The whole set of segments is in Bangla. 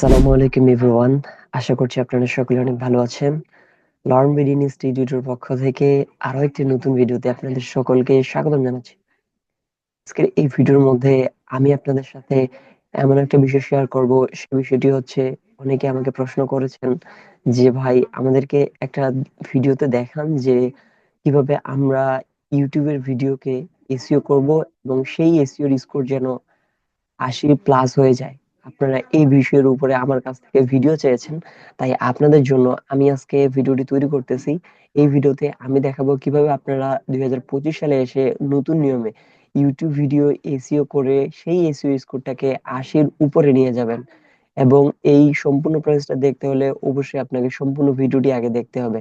আসসালামু আলাইকুম এভরিওয়ান। আশা করছি আপনারা সকলে অনেক ভালো আছেন। লার্ন উইথ ইনস্টিটিউটের পক্ষ থেকে আরো একটি নতুন ভিডিওতে আপনাদের সকলকে স্বাগতম জানাচ্ছি। আজকের এই ভিডিওর মধ্যে আমি আপনাদের সাথে এমন একটা বিষয় শেয়ার করব, সে বিষয়টি হচ্ছে অনেকে আমাকে প্রশ্ন করেছেন যে ভাই আমাদেরকে একটা ভিডিওতে দেখান যে কিভাবে আমরা ইউটিউবের ভিডিওকে এসইও করব এবং সেই এসইওর স্কোর যেন 80+ হয়ে যায়। আপনারা এই বিষয়ের উপরে আমার কাছ থেকে ভিডিও চেয়েছেন, তাই আপনাদের জন্য আমি আজকে ভিডিওটি তৈরি করতেছি। এই ভিডিওতে আমি দেখাবো কিভাবে আপনারা 2025 সালে এসে নতুন নিয়মে ইউটিউব ভিডিও এসইও করে সেই এসইও স্কোরটাকে 80-র উপরে নিয়ে যাবেন। এবং এই সম্পূর্ণ প্রসেসটা দেখতে হলে অবশ্যই আপনাকে সম্পূর্ণ ভিডিওটি আগে দেখতে হবে।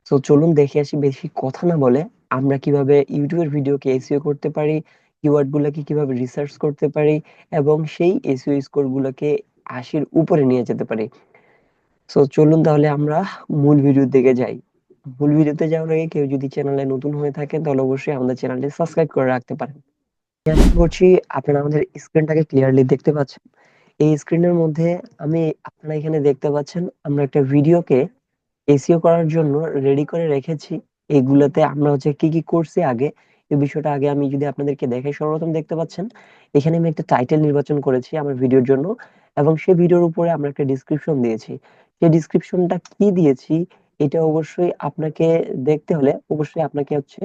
তো চলুন দেখে আসি, বেশি কথা না বলে আমরা কিভাবে ইউটিউবের ভিডিওকে এসইও করতে পারি, কিওয়ার্ড গুলাকে কিভাবে রিসার্চ করতে পারি এবং সেই এসইও স্কোর গুলোকে 80-র উপরে নিয়ে যেতে পারি। সো চলুন তাহলে আমরা মূল ভিডিওর দিকে যাই। মূল ভিডিওতে যাওয়ার আগে কেউ যদি চ্যানেলে নতুন হয়ে থাকেন তাহলে অবশ্যই আমাদের চ্যানেলটি সাবস্ক্রাইব করে রাখতে পারেন। আমি আশা করছি আপনারা আমাদের স্ক্রিনটাকে ক্লিয়ারলি দেখতে পাচ্ছেন। এই স্ক্রিনের মধ্যে আপনারা এখানে দেখতে পাচ্ছেন আমরা একটা ভিডিওকে এসইও করার জন্য রেডি করে রেখেছি। এগুলোতে আমরা হচ্ছে কি কি করছি আগে, এই বিষয়টা আগে আমি যদি আপনাদেরকে দেখাই। সর্বপ্রথম দেখতে পাচ্ছেন এখানে আমি একটা টাইটেল নির্বাচন করেছি আমার ভিডিওর জন্য এবং সেই ভিডিওর উপরে আমরা একটা ডিসক্রিপশন দিয়েছি। সেই ডিসক্রিপশনটা কি দিয়েছি এটা অবশ্যই আপনাকে দেখতে হলে অবশ্যই আপনাকে হচ্ছে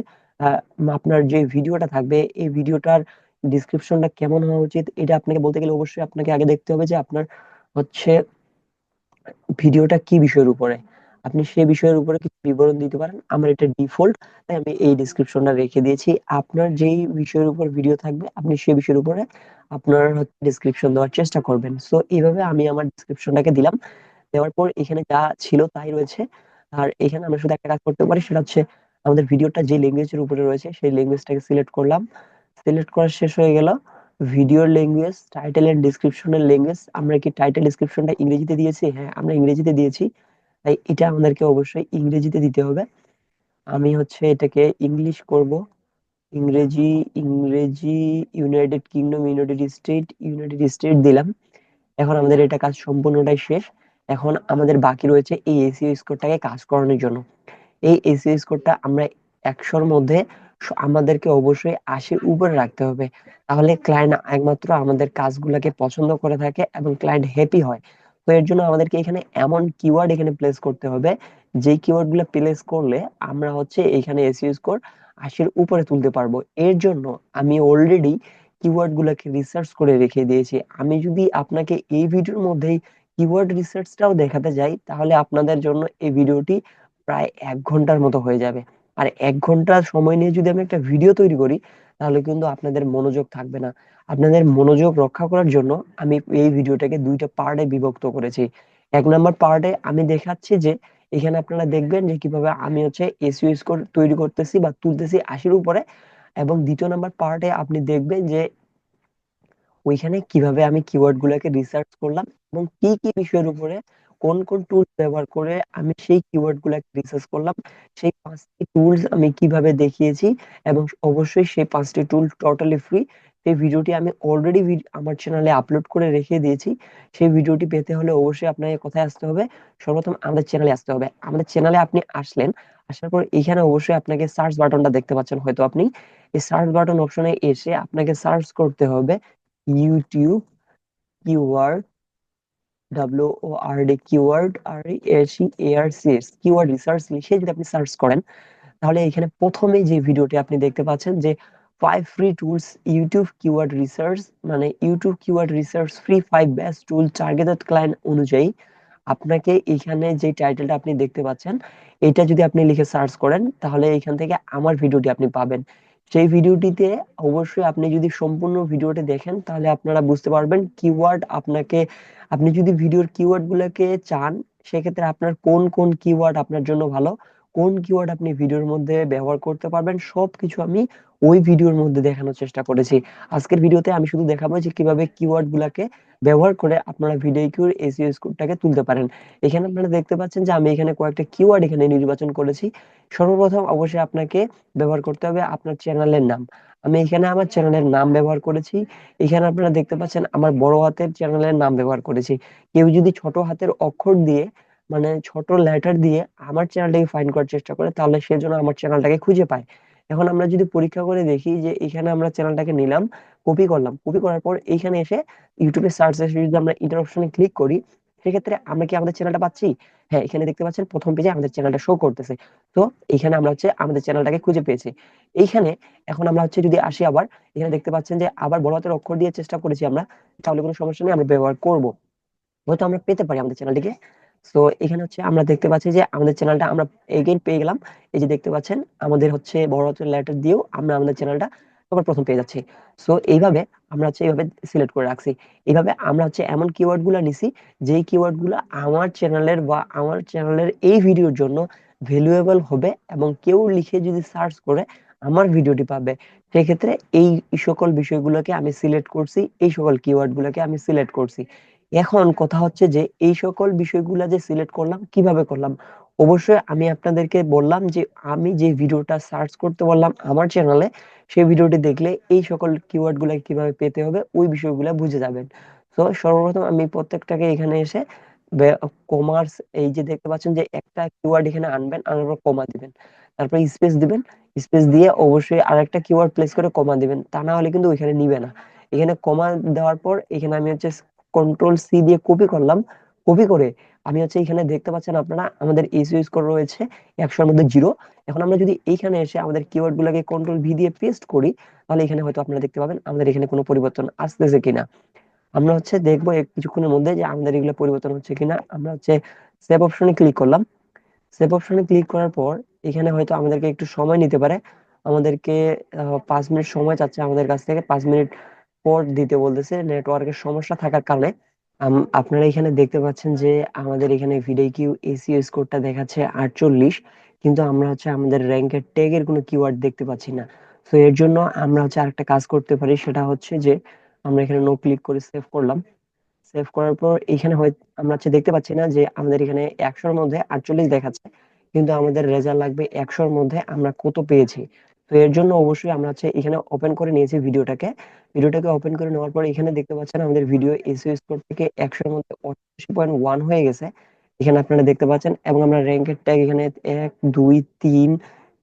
আপনার যে ভিডিওটা থাকবে এই ভিডিওটার ডিসক্রিপশনটা কেমন হওয়া উচিত এটা আপনাকে বলতে গেলে অবশ্যই আপনাকে আগে দেখতে হবে যে আপনার হচ্ছে ভিডিওটা কি বিষয়ের উপরে। আপনি সেই বিষয়ের উপরে কিছু বিবরণ দিতে পারেন। আমার এটা ডিফল্ট, তাই আমি এই ডেসক্রিপশনটা রেখে দিয়েছি। আপনার যেই বিষয়ের উপর ভিডিও থাকবে আপনি সেই বিষয়ের উপরে আপনার ডেসক্রিপশন দেওয়ার চেষ্টা করবেন। সো এইভাবে আমি আমার ডেসক্রিপশনটাকে দিলাম। দেওয়ার পর এখানে যা ছিল তাই রয়েছে। আর এখানে আমরা শুধু একটা কাজ করতে পারি, সেটা হচ্ছে আমাদের ভিডিওটা যে ল্যাঙ্গুয়েজের উপরে রয়েছে সেই ল্যাঙ্গুয়েজটাকে সিলেক্ট করলাম। সিলেক্ট করা শেষ হয়ে গেল। ভিডিওর ল্যাঙ্গুয়েজ, টাইটেল এন্ড ডেসক্রিপশনের ল্যাঙ্গুয়েজ, আমরা কি টাইটেল ডেসক্রিপশনটা ইংরেজিতে দিয়েছি? হ্যাঁ, আমরা ইংরেজিতে দিয়েছি। তাই এটা আমাদেরকে অবশ্যই ইংরেজিতে দিতে হবে। আমি হচ্ছে এটাকে ইংলিশ করব। ইংরেজি, ইংরেজি, ইউনাইটেড কিংডম, ইউনাইটেড স্টেট দিলাম। এখন আমাদের এটা কাজ সম্পূর্ণটাই শেষ। এখন আমাদের বাকি রয়েছে এই এসইও স্কোরটাকে কাজ করানোর জন্য। এই এসইও স্কোরটা আমরা 100-র মধ্যে আমাদেরকে অবশ্যই 80-র উপরে রাখতে হবে। তাহলে ক্লায়েন্ট একমাত্র আমাদের কাজগুলোকে পছন্দ করে থাকে এবং ক্লায়েন্ট হ্যাপি হয়। তো এর জন্য আমাদেরকে এখানে এমন কিওয়ার্ড এখানে প্লেস করতে হবে যেই কিওয়ার্ড গুলো প্লেস করলে আমরা হচ্ছে এখানে এসইও স্কোর 80-র উপরে তুলতে পারবো। এর জন্য আমি অলরেডি কিওয়ার্ড গুলাকে রিসার্চ করে রেখে দিয়েছি। আমি যদি আপনাকে এই ভিডিওর মধ্যেই কিওয়ার্ড রিসার্চটাও দেখাতে যাই তাহলে আপনাদের জন্য এই ভিডিওটি প্রায় 1 ঘন্টার মতো হয়ে যাবে। আর 1 ঘন্টা সময় নিয়ে যদি আমি একটা ভিডিও তৈরি করি তাহলে কিন্তু আপনাদের মনোযোগ থাকবে না। আপনাদের মনোযোগ রক্ষা করার জন্য আমি এই ভিডিওটাকে 2টা পার্টে বিভক্ত করেছি। 1 নম্বর পার্টে আমি দেখাচ্ছি যে এখানে আপনারা দেখবেন যে কিভাবে আমি হচ্ছে এসইও স্কোর তৈরি করতেছি বা তুলতেছি 80-র উপরে। এবং 2য় নম্বর পার্টে আপনি দেখবেন যে ওইখানে কিভাবে আমি কিওয়ার্ড গুলাকে রিসার্চ করলাম এবং কি কি বিষয়ের উপরে কোন কোন টুলস ব্যবহার করে আমি সেই কিওয়ার্ড গুলাকে রিসার্চ করলাম, সেই 5টি টুলস আমি কিভাবে দেখিয়েছি। এবং অবশ্যই সেই 5টি টুল টোটালি ফ্রি। সেই ভিডিওটি আমি অলরেডি আমার চ্যানেলে আপলোড করে রেখে দিয়েছি। সেই ভিডিওটি পেতে হলে অবশ্যই আপনাকে কোথায় আসতে হবে? সর্বপ্রথম আমাদের চ্যানেলে আসতে হবে। আমাদের চ্যানেলে আপনি আসলেন, আসার পর এখানে অবশ্যই আপনাকে সার্চ বাটনটা দেখতে পাচ্ছেন হয়তো আপনি। এই সার্চ বাটন অপশনে এসে আপনাকে সার্চ করতে হবে YouTube keyword, WORD keyword, RESEARCH keyword research লিখে যদি আপনি সার্চ করেন তাহলে এখানে প্রথমেই যে ভিডিওটি আপনি দেখতে পাচ্ছেন যে 5 free tools YouTube keyword research, মানে YouTube keyword research free 5 best tool targeted client অনুযায়ী আপনাকে এখানে যে টাইটেলটা আপনি দেখতে পাচ্ছেন এটা যদি আপনি লিখে সার্চ করেন তাহলে এখান থেকে আমার ভিডিওটি আপনি পাবেন। সেই ভিডিওটিতে অবশ্যই আপনি যদি সম্পূর্ণ ভিডিওটি দেখেন তাহলে আপনারা বুঝতে পারবেন কিওয়ার্ড আপনাকে, আপনি যদি ভিডিওর কিওয়ার্ড গুলোকে চান সেক্ষেত্রে আপনার কোন কোন কিওয়ার্ড আপনার জন্য ভালো, কোন কিওয়ার্ড আপনি ভিডিওর মধ্যে ব্যবহার করতে পারবেন সবকিছু আমি ওই ভিডিওর মধ্যে দেখানোর চেষ্টা করেছি। আজকের ভিডিওতে আমি শুধু দেখাবো যে কিভাবে কিওয়ার্ড গুলাকে ব্যবহার করে আপনারা ভিডিও কিউর এসইও স্কোরটাকে তুলতে পারেন। এখানে আপনারা দেখতে পাচ্ছেন যে আমি এখানে কয়েকটা কিওয়ার্ড এখানে নির্বাচন করেছি। সর্বপ্রথম অবশ্যই আপনাকে ব্যবহার করতে হবে আপনার চ্যানেলের নাম। আমি এখানে আমার চ্যানেলের নাম ব্যবহার করেছি। এখানে আপনারা দেখতে পাচ্ছেন আমার বড় হাতের চ্যানেলের নাম ব্যবহার করেছি। কেউ যদি ছোট হাতের অক্ষর দিয়ে, মানে ছোট লেটার দিয়ে আমার চ্যানেলটাকে ফাইন্ড করার চেষ্টা করে, তাহলে সে যেন আমার চ্যানেলটাকে খুঁজে পায়। এখন আমরা যদি পরীক্ষা করে দেখি যে এখানে আমরা চ্যানেলটাকে নিলাম, কপি করলাম, কপি করার পর এইখানে এসে ইউটিউবে সার্চ এসে যদি আমরা ইন্টার অপশনে ক্লিক করি, সেক্ষেত্রে আমরা কি আমাদের চ্যানেলটা পাচ্ছি? হ্যাঁ, এখানে দেখতে পাচ্ছেন প্রথম পেজে আমাদের চ্যানেলটা শো করতেছে। তো এখানে আমরা আমাদের চ্যানেলটাকে খুঁজে পেয়েছি। এইখানে এখন আমরা যদি আসি আবার, এখানে দেখতে পাচ্ছেন যে আবার বড় হাতের অক্ষর দিয়ে চেষ্টা করেছি আমরা, তাহলে কোনো সমস্যা নেই, আমরা ব্যবহার করব, হয়তো আমরা পেতে পারি আমাদের চ্যানেলটিকে। তো এখানে আমরা দেখতে পাচ্ছি যে আমাদের চ্যানেলটা আমরা এগেইন পেয়ে গেলাম। এই যে দেখতে পাচ্ছেন আমাদের বড় হাতের লেটার দিয়েও আমরা আমাদের চ্যানেলটা সবার প্রথম পেয়ে যাচ্ছি। সো এইভাবে আমরা এইভাবে সিলেক্ট করে রাখছি। এইভাবে আমরা এমন কিওয়ার্ড গুলা নিছি, যেই কিওয়ার্ড গুলা আমার চ্যানেলের বা আমার চ্যানেলের এই ভিডিওর জন্য ভ্যালুয়েবল হবে, এবং কেউ লিখে যদি সার্চ করে আমার ভিডিওটি পাবে। সেক্ষেত্রে এই সকল বিষয়গুলোকে আমি সিলেক্ট করছি, এই সকল কিওয়ার্ড গুলোকে আমি সিলেক্ট করছি। এখন কথা হচ্ছে যে এই সকল বিষয়গুলা যে সিলেক্ট করলাম, কিভাবে করলাম? অবশ্যই আমি আপনাদেরকে বললাম যে আমি যে ভিডিওটা সার্চ করতে বললাম আমার চ্যানেলে, সেই ভিডিওটি দেখলে এই সকল কিওয়ার্ড গুলা কিভাবে পেতে হবে ওই বিষয়গুলো বুঝে যাবেন। তো সর্বপ্রথম আমি প্রত্যেকটাকে এখানে এসে কমার্স, এই যে দেখতে পাচ্ছেন যে একটা কিওয়ার্ড এখানে আনবেন, আনার পর কমা দিবেন, তারপর স্পেস দিবেন, স্পেস দিয়ে অবশ্যই আরেকটা কিওয়ার্ড প্লেস করে কমা দিবেন, তা না হলে কিন্তু ওইখানে নিবে না। এখানে কমা দেওয়ার পর এখানে আমি কন্ট্রোল সি দিয়ে কপি করলাম। কপি করে আমি এখানে দেখতে পাচ্ছেন আপনারা আমাদের এসইও স্কোর রয়েছে 100-র মধ্যে 0। এখন আমরা যদি এইখানে এসে আমাদের কিওয়ার্ড গুলোকে কন্ট্রোল ভি দিয়ে পেস্ট করি, তাহলে এখানে হয়তো আপনারা দেখতে পাবেন আমাদের এখানে কোনো পরিবর্তন আসতেছে কিনা। আমরা দেখবো কিছুক্ষণের মধ্যে যে আমাদের এগুলো পরিবর্তন হচ্ছে কিনা। আমরা সেভ অপশনে ক্লিক করলাম। সেভ অপশনে ক্লিক করার পর এখানে হয়তো আমাদেরকে একটু সময় নিতে পারে। আমাদেরকে 5 মিনিট সময় চাচ্ছে আমাদের কাছ থেকে, 5 মিনিট পর দিতে বলতেছে, নেটওয়ার্কের সমস্যা থাকার কারণে। আপনারা এখানে দেখতে পাচ্ছেন যে আমাদের এখানে ভিডিও এসইও স্কোরটা দেখাচ্ছে 48, কিন্তু আমরা আমাদের র্যাঙ্কের ট্যাগের কোনো কিওয়ার্ড দেখতে পাচ্ছি না। তো এর জন্য আমরা আরেকটা কাজ করতে পারি, সেটা হচ্ছে যে আমরা এখানে নো ক্লিক করে সেভ করলাম। সেভ করার পর এখানে হয় আমরা দেখতে পাচ্ছি না যে আমাদের এখানে 100-র মধ্যে 48 দেখাচ্ছে, কিন্তু আমাদের রেজাল্ট লাগবে 100-র মধ্যে আমরা কত পেয়েছি। তো এর জন্য অবশ্যই আমরা এখানে ওপেন করে নিয়েছি ভিডিওটাকে ওপেন করে নেওয়ার পর এখানে দেখতে পাচ্ছেন আমাদের ভিডিও এসইও স্কোর থেকে 100-র মধ্যে 88.1 হয়ে গেছে। এখানে আপনারা দেখতে পাচ্ছেন, এবং আমরা র্যাঙ্কের ট্যাগ এখানে 1, 2, 3,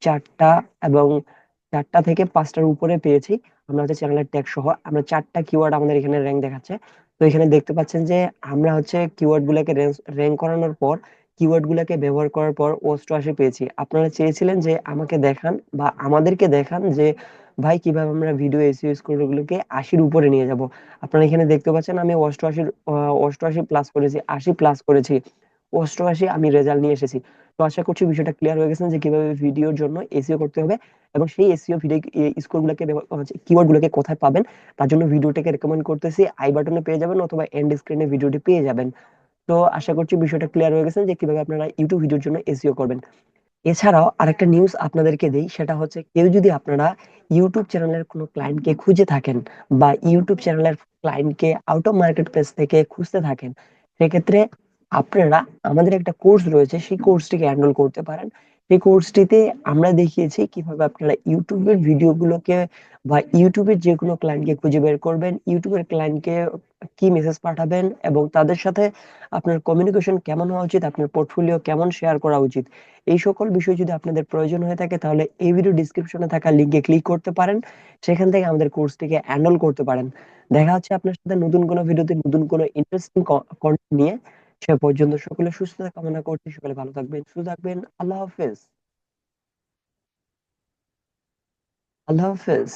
4টা এবং 4টা থেকে 5টার উপরে পেয়েছি। আমরা চ্যানেলের ট্যাগ সহ আমরা 4টা কিওয়ার্ড আমাদের এখানে র্যাঙ্ক দেখাচ্ছে। তো এখানে দেখতে পাচ্ছেন যে আমরা কিওয়ার্ড গুলাকে র্যাঙ্ক করানোর পর, কিওয়ার্ড গুলাকে ব্যবহার করার পর 88 পেয়েছি। আপনারা চেয়েছিলেন যে আমাকে দেখান বা আমাদেরকে দেখান যে ভাই কিভাবে আমরা ভিডিও এসইও স্কোর গুলোকে 80-র উপরে নিয়ে যাব। আপনারা এখানে দেখতে পাচ্ছেন আমি 88 প্লাস করেছি, 80 প্লাস করেছি, 88 আমি রেজাল্ট নিয়ে এসেছি। তো আশা করছি বিষয়টা ক্লিয়ার হয়ে গেছেন যে কিভাবে ভিডিওর জন্য এসইও করতে হবে, এবং সেই এসইও ভিডিও স্কোর গুলোকে কিওয়ার্ড গুলোকে কোথায় পাবেন। তার জন্য ভিডিওটাকে রেকমেন্ড করতেছি, আই বাটনে পেয়ে যাবেন অথবা এন্ড স্ক্রিনে ভিডিওটি পেয়ে যাবেন। তো আশা করছি বিষয়টা ক্লিয়ার হয়ে গেছে যে কিভাবে আপনারা ইউটিউব ভিডিওর জন্য এসইও করবেন। এছাড়াও আরেকটা নিউজ আপনাদেরকে দেই, সেটা হচ্ছে কেউ যদি আপনারা ইউটিউব চ্যানেলের কোনো ক্লায়েন্টকে খুঁজে থাকেন বা ইউটিউব চ্যানেলের ক্লায়েন্টকে আউট অফ মার্কেট প্লেস থেকে খুঁজতে থাকেন, সেক্ষেত্রে আপনারা আমাদের একটা কোর্স রয়েছে, সেই কোর্সটিকে এনরোল করতে পারেন। সেই কোর্সটিতে আমরা দেখিয়েছি কিভাবে আপনারা ইউটিউবের ভিডিওগুলোকে বা ইউটিউবের যে কোনো ক্লায়েন্টকে খুঁজে বের করবেন, ইউটিউবের ক্লায়েন্টকে কি মেসেজ পাঠাবেন, এবং তাদের সাথে আপনার কমিউনিকেশন কেমন হওয়া উচিত, আপনার পোর্টফোলিও কেমন শেয়ার করা উচিত। এই সকল বিষয় যদি আপনাদের প্রয়োজন হয়ে থাকে, তাহলে এই ভিডিও ডিসক্রিপশনে থাকা লিংকে ক্লিক করতে পারেন, সেখান থেকে আমাদের কোর্সটিকে এনরোল করতে পারেন। দেখা হচ্ছে আপনার সাথে নতুন কোনো ভিডিওতে নতুন কোনো ইন্টারেস্টিং কন্টেন্ট নিয়ে। সে পর্যন্ত সকলে সুস্থতা কামনা করছি, সকলে ভালো থাকবেন, সুস্থ থাকবেন। আল্লাহ হাফেজ। আল্লাহ হাফেজ।